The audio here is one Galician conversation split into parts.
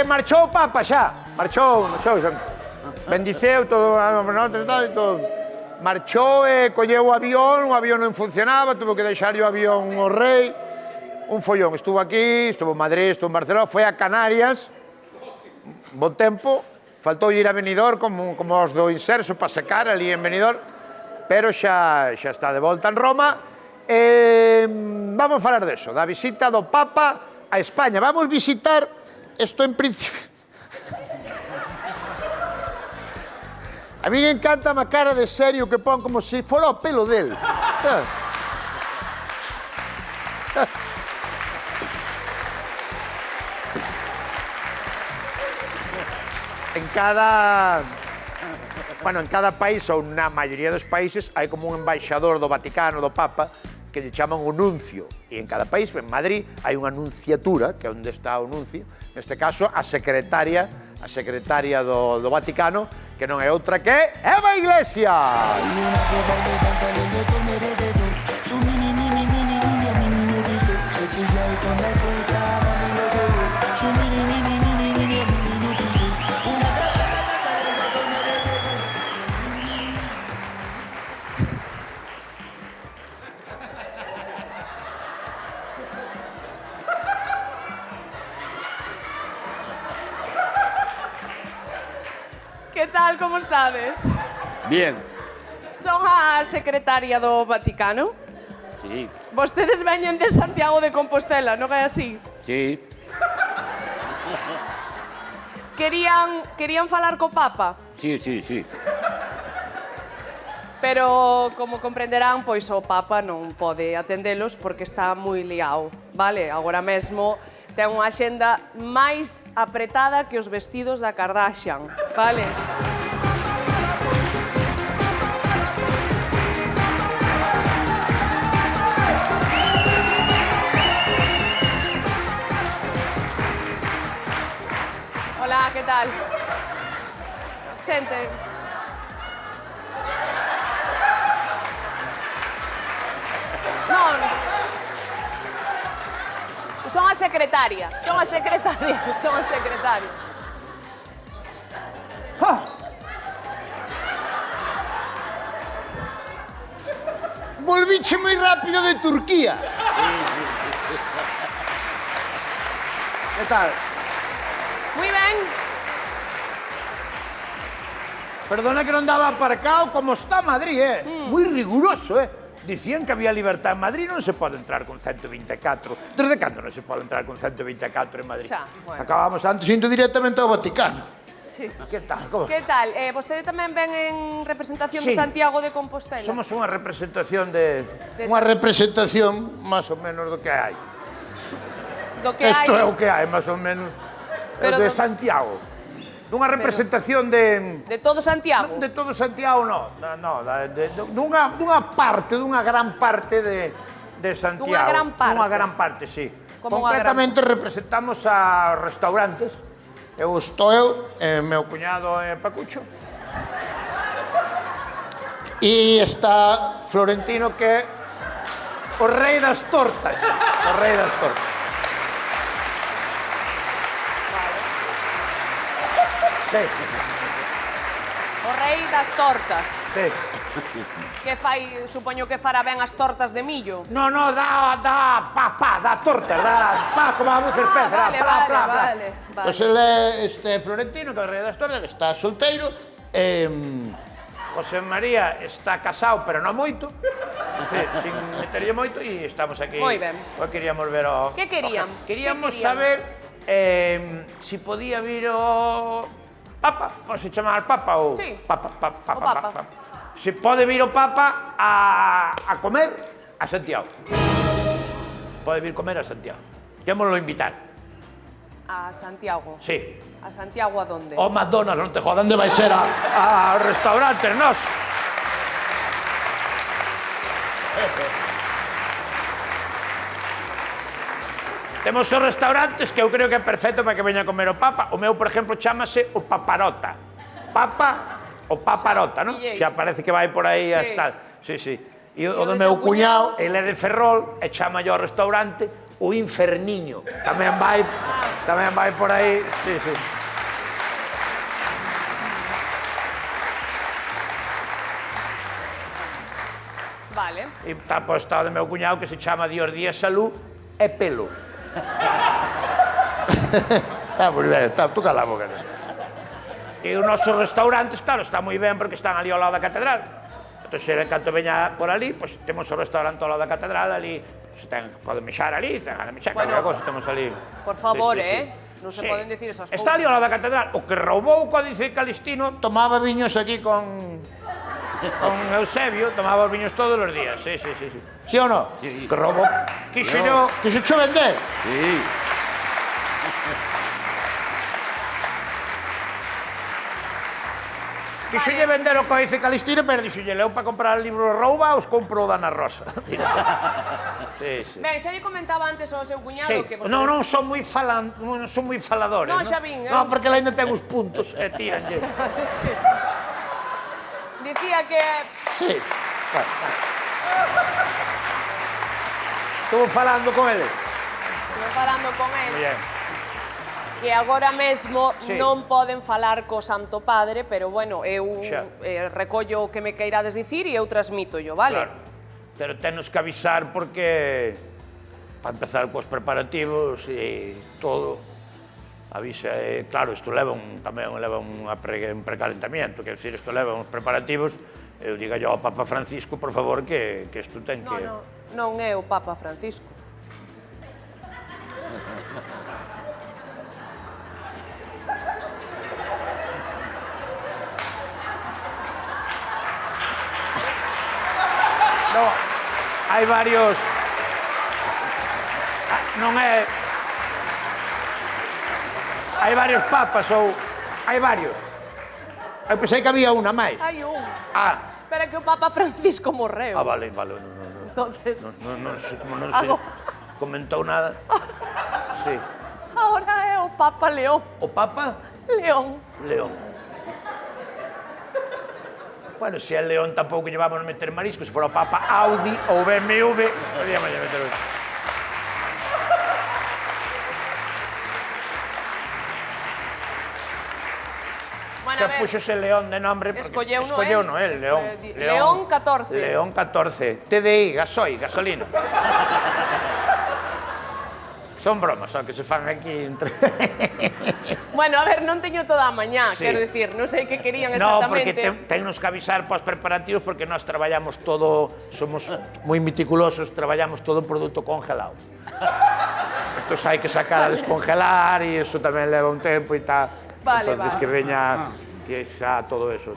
Marchou o Papa xa. Marchou. Bendiceu todo, e todo. Marchou e colleu o avión non funcionaba, tuvo que deixar o avión ao rei. Un follón, estuvo aquí, estuvo en Madrid, estuvo en Barcelona, foi a Canarias, bon tempo, faltou ir a Benidorm como os do Inserso para secar ali en Benidorm, pero xa está de volta en Roma. Vamos a falar deso, da visita do Papa a España. Vamos visitar, isto en principio... A mí me encanta a cara de serio que pon como se fora o pelo del. En cada país, ou na maioría dos países, hai como un embaixador do Vaticano, do Papa, que lle chaman o nuncio. E en cada país, en Madrid, hai unha nunciatura, que é onde está o nuncio, neste caso, a secretaria do Vaticano, que non é outra que Eva Iglesias. Que tal, como estades? Bien. Son a secretaria do Vaticano. Sí. Vostedes veñen de Santiago de Compostela, non é así? Sí. Querían falar co Papa, Sí, sí, sí. pero como comprenderán, pois o Papa non pode atendelos porque está moi liado, vale? Agora mesmo ten unha axenda máis apretada que os vestidos da Kardashian, vale? Hola, que tal? Senten. Non. Son a secretaria. Volviche moi rápido de Turquía. Que tal? Moi ben. Perdona que non daba aparcado como está Madrid, moi riguroso, Dicían que había libertad en Madrid, non se pode entrar con 124. Desde cando non se pode entrar con 124 en Madrid? Xa, bueno. Acabamos antes indo directamente ao Vaticano. Sí. Que tal? Como Que tal? Vostede tamén ven en representación de Sí. Santiago de Compostela? Somos unha representación unha representación máis ou menos do que hai. Do que Isto é hai o que hai, máis ou menos. Pero De do- Santiago. Dunha representación de de todo Santiago. De todo Santiago, no, dunha parte, dunha gran parte de Santiago. Dunha gran parte. Dunha gran parte, sí. Como unha Concretamente representamos a restaurantes. Estou eu, meu cuñado Pacucho. E está Florentino, que é o rei das tortas. O rei das tortas. Sí. O rei das tortas. Sí. Que fai, supoño que fará ben as tortas de millo. No, da torta, como a Bucer Pérez, vale, vale. Pois el é Florentino, que é o rei das tortas, que está solteiro. José María está casado, pero non moito. Sí, sin meterlle moito, e estamos aquí. Moi ben. Pois queríamos ver o... Que querían? Queríamos Que querían? saber si podía vir o Papa, como se chama el Papa ou... Sí. Papa. O Papa. Se pode vir o Papa a comer a Santiago. Pode vir comer a Santiago. Quémoslo invitar. A Santiago. Sí. A Santiago a donde? O McDonald's, non te jodan, de vai ser a restaurantes, nos. Temos os restaurantes que eu creo que é perfecto para que veña a comer o Papa. O meu, por exemplo, chámase o Paparota. O Paparota, non? Xa parece que vai por aí a estar. Sí. E o do meu cuñado, ele é de Ferrol, e chama yo ao restaurante o inferniño. Tamén vai por aí. Sí, sí. Vale. E está postado do meu cuñado que se chama Dios Día Salud e Pelo. Está moi ben, tú cala a boca. E os nosos restaurantes, claro, está moi ben porque están ali ao lado da catedral. Entón, se canto veña por ali, pois temos o restaurante ao lado da catedral, ali, se pode mexar ali, ten a mexar, calquera cosa, temos ali. Por favor, non se poden dicir esas cousas. Está ali ao lado da catedral. O que roubou o Códice Calistino tomaba viños aquí con Eusebio, tomaba os viños todos os días, sí. Sí ou non? Sí. Que roubou, quixo cho vender. Sí. Quixolle vender o Códice Calistino, pero dixolle, eu para comprar o libro rouba, os compro o da Ana Rosa. Sí. Ben, xa lle comentaba antes ao seu cuñado que... Non son moi faladores. Non, xa vin. Non, porque ele ainda ten os puntos e tíranlle. Sí. Dicía que... Sí. Estuvo falando con ele. Bien. Que agora mesmo non poden falar co Santo Padre, pero, bueno, eu recollo o que me queirades dicir e eu transmítollo, vale? Claro. Pero tenos que avisar porque, para empezar cos preparativos e todo, avisa, claro, isto tamén leva un precalentamiento, quer dizer, isto leva uns preparativos, eu diga yo ao Papa Francisco, por favor, que isto ten que... Non é o Papa Francisco. No, hai varios... Non é... Hai varios papas ou... Hai varios. Eu pensei que había unha máis. Hai un. Espera que o Papa Francisco morreu. Vale. Entonces... Non se comentou nada. Sí. Ahora é o Papa León. O Papa? León. Bueno, se é León tampouco llevamos a meter marisco, se fora o Papa Audi ou BMW, podíamos meter o... Xa puxose León de nombre, escolleu no él, León 14. León 14, TDI, gasolina. Son bromas, o que se fan aquí entre... Bueno, a ver, non teño toda a mañá, quero dicir, non sei que querían exactamente. No, porque tennos que avisar pos preparativos porque nós traballamos todo, somos moi meticulosos, traballamos todo produto congelado. Entón hai que sacar a descongelar e iso tamén leva un tempo e tal. Entonces que veña, que xa todo eso.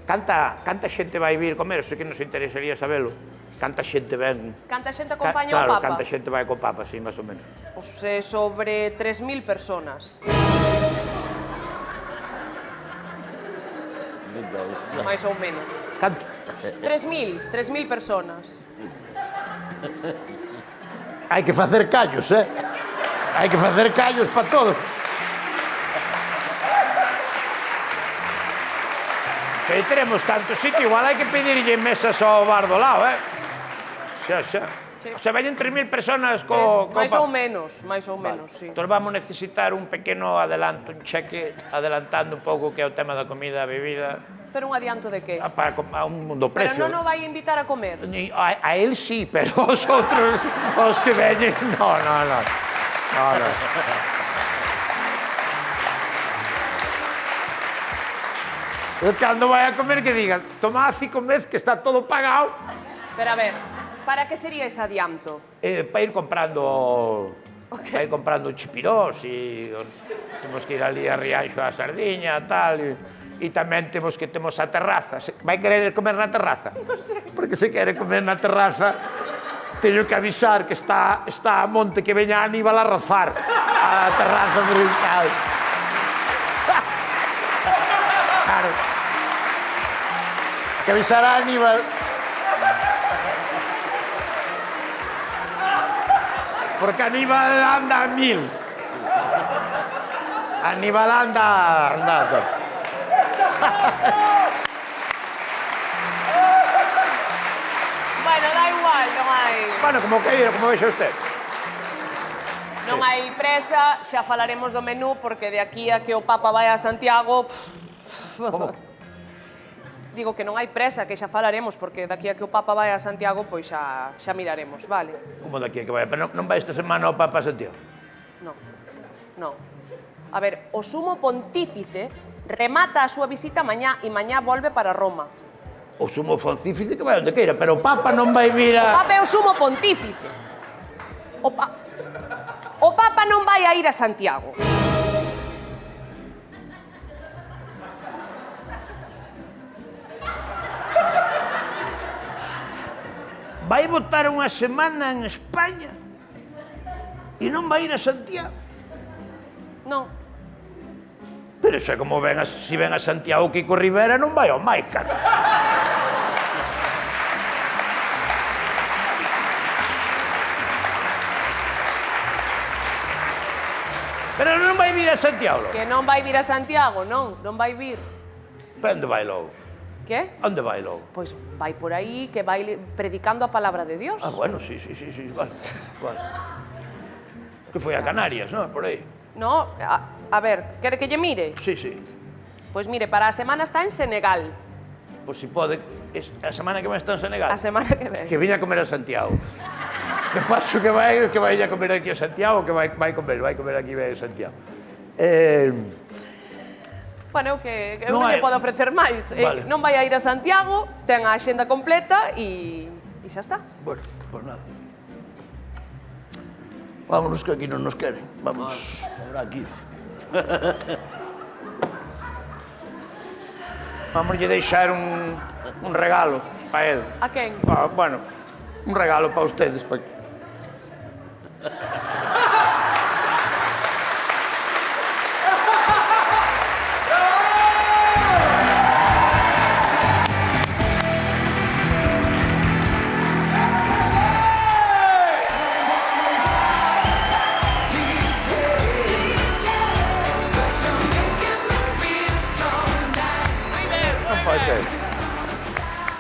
Canta xente vai vir comer, eso que nos interesaría sabelo. Canta xente ven... Canta xente acompaña ao Papa? Claro, canta xente vai co Papa, sí, máis ou menos. Pois sobre 3.000 personas. Mais ou menos. Canto? 3.000 personas. Hai que facer callos, Hai que facer callos para todo. Que teremos tanto sitio, igual hai que pedirlle mesas ao bar do lado, Xa. Se veñen 3.000 personas co... Mais ou menos, sí. Entón vamos necesitar un pequeno adelanto, un cheque, adelantando un pouco que é o tema da comida, a bebida. Pero un adianto de que? A un do precio. Pero non o vai invitar a comer? A él sí, pero os outros, os que veñen, no. Cando vai a comer que digan, tomad 5 meses que está todo pagado. Pero a ver, para que sería ese adianto? Para ir comprando... Para ir comprando chipirós e... Temos que ir ali a Rianxo a Sardiña, tal... E tamén temos a terraza. Vai querer comer na terraza? Non sei. Porque se quere comer na terraza, teño que avisar que está a monte que veña Aníbal a rozar a terraza brutal. Claro. Que avisar a Aníbal. Porque Aníbal anda a 1000. Aníbal anda. Bueno, da igual, non hai... Bueno, como vexa usted. Non hai presa, xa falaremos do menú, porque de aquí a que o Papa vai a Santiago... Como? Digo que non hai presa, que xa falaremos, porque de aquí a que o Papa vai a Santiago, pois xa miraremos, vale? Como daqui a que vai? Pero non vai esta semana o Papa a Santiago? Non. A ver, o sumo pontífice remata a súa visita mañá e mañá volve para Roma. O sumo pontífice que vai onde queira, pero o Papa non vai vir O a... Papa é o sumo pontífice. O Papa non vai a ir a Santiago. Vai votar unha semana en España e non vai ir a Santiago. Non. Pero xa como si ven a Santiago Kiko Rivera non vai ao Maica. Pero non vai vir a Santiago. Que non vai vir a Santiago, non vai vir. Pero onde vai logo? Que? Onde vai logo? Pois vai por aí, que vai predicando a palabra de Dios. Ah, bueno, sí, vale. Que foi a Canarias, non? Por aí. No, a ver, quere que lle mire? Sí. Pois mire, para a semana está en Senegal. Pois si pode, a semana que vai estar en Senegal. A semana que ven. Que viña a comer a Santiago. De paso que vai a comer aquí a Santiago, que vai comer aquí a Santiago. Bueno, que eu Non non lle hai- podo ofrecer máis. Vale. Non vai a ir a Santiago, ten a axenda completa e xa está. Bueno, pues nada. Vámonos que aquí non nos queren. Vamos. Ahora aquí. Vamos lle deixar un regalo para él. A quen? Bueno, un regalo para ustedes.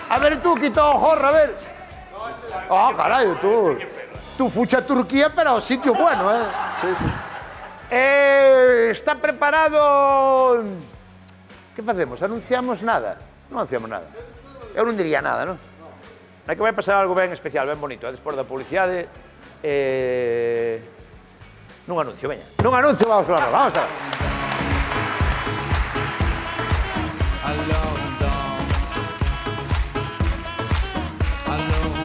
A ver tú, quita o jorro, a ver. Ah, caray, tú fuiste a Turquía, pero a sitio bueno, ¿eh? Sí. Está preparado... ¿Qué facemos? ¿Anunciamos nada? Non anunciamos nada. Eu non diría nada, non? É que vai pasar algo ben especial, ben bonito, despois da publicidade. Nun anuncio, veña. Nun anuncio, vamos a ver.